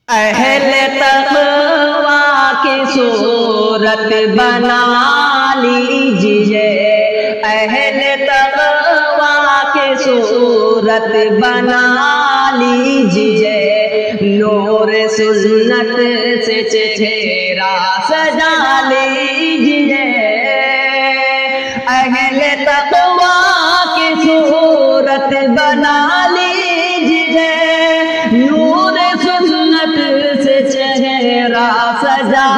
اہل تقوی کی صورت بنا لیجئے، اہل تقوی کی صورت بنا لیجئے، نور سنت سے چہرہ سجا لیجئے، اہل تقوی کی صورت بنا لیجئے، نور سنت سے چہرہ سجا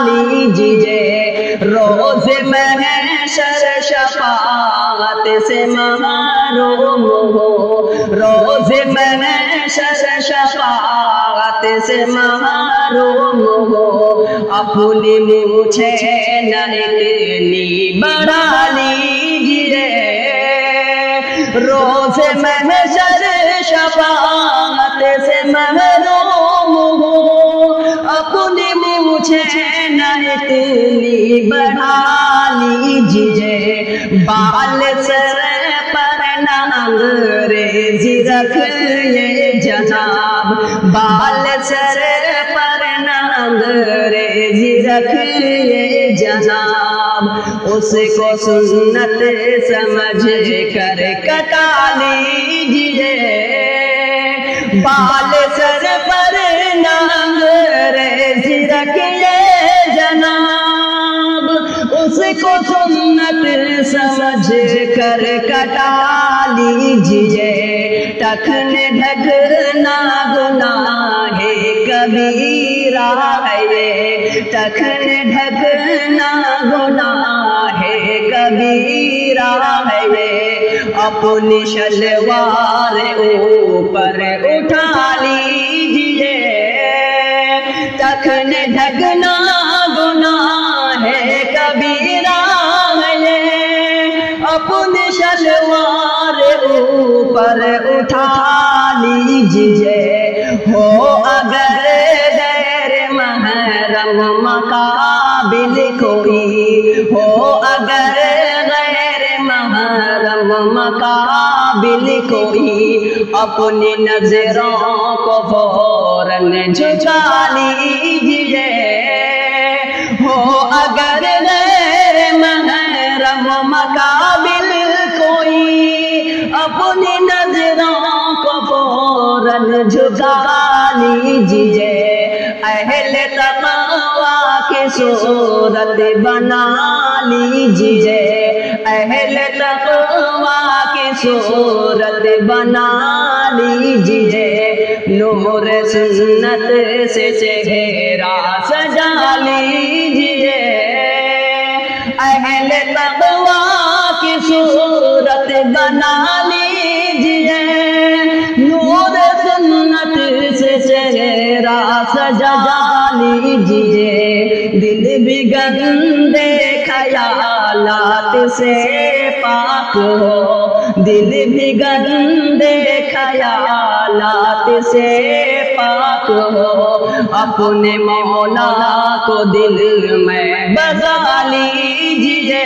لیجئے، روز محشر شفاعت سے محروم ہو، روز محشر شفاعت سے محروم ہو، اپنی مجھے نہ اتنی بڑھا لیجئے، روز محشر شفاعت سے محروم ہو، اپنی مجھے نہ اتنی بڑھا لیجئے، بال سر پر نہ انگریزی رکھیے جناب، بال سر پر نہ انگریزی رکھیے جناب، اس کو سنت سمجھ کر کٹا لیجئے، بال سر پر نہ انگریزی رکھیے جناب، اس کو سنت سمجھ کر کٹا لیجئے، ٹخن ڈھکنا گناہ کبیرہ ہے یہ، ٹخن ڈھکنا گناہ کبیرہ ہے یہ، اپنی شلوار اوپر اٹھا لیجئے، ٹخن ڈھکنا گناہ کبیرہ ہے یہ، اپنی شلوار اوپر اٹھا لیجئے، ہو اگر غیر محرم مقابل کوئی، ہو اگر غیر محرم مقابل کوئی، اپنی نظروں کو فوراً جھکا لیجئے، ہو اگر غیر محرم مقابل کوئی، اپنی نظروں کو فوراً جھکا لیجئے، اہل تقوی کی صورت بنا لیجئے، اہل تقوی کی صورت بنا لیجئے، نور سنت سے چہرہ سجا لیجئے، اہل تقوی کی صورت بنا لیجئے، نور سنت سے چہرہ سجا لیجئے، دل بھی گندے خیالات سے پاک ہو، دل بھی گندے خیالات سے پاک ہو، اپنے مولا کو دل میں بسا لیجئے،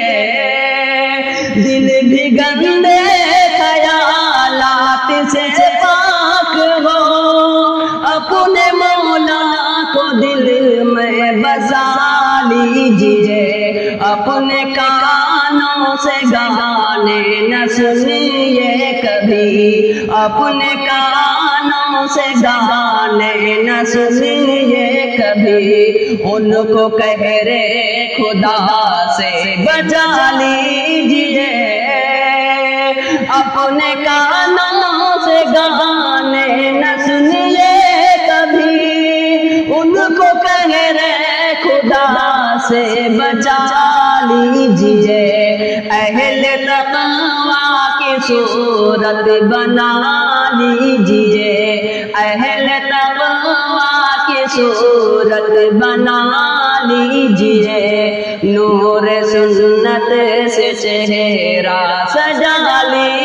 دل بھی گندے خیالات سے پاک ہو، اپنے مولا کو دل میں بسا لیجئے، اپنے کانوں سے گانے نہ سنیے کبھی، اپنے کانوں سے گانے نہ سنیے کبھی، ان کو قہر خدا سے بچا لیجئے، اپنے کانوں سے گانے نہ سنیے کبھی، ان کو قہر خدا سے بچا لیجئے، اہل تقوی کی صورت بنا لیجئے، اہل تقوی کی صورت بنا لیجئے، نور سنت سے چہرہ سجا لیجئے۔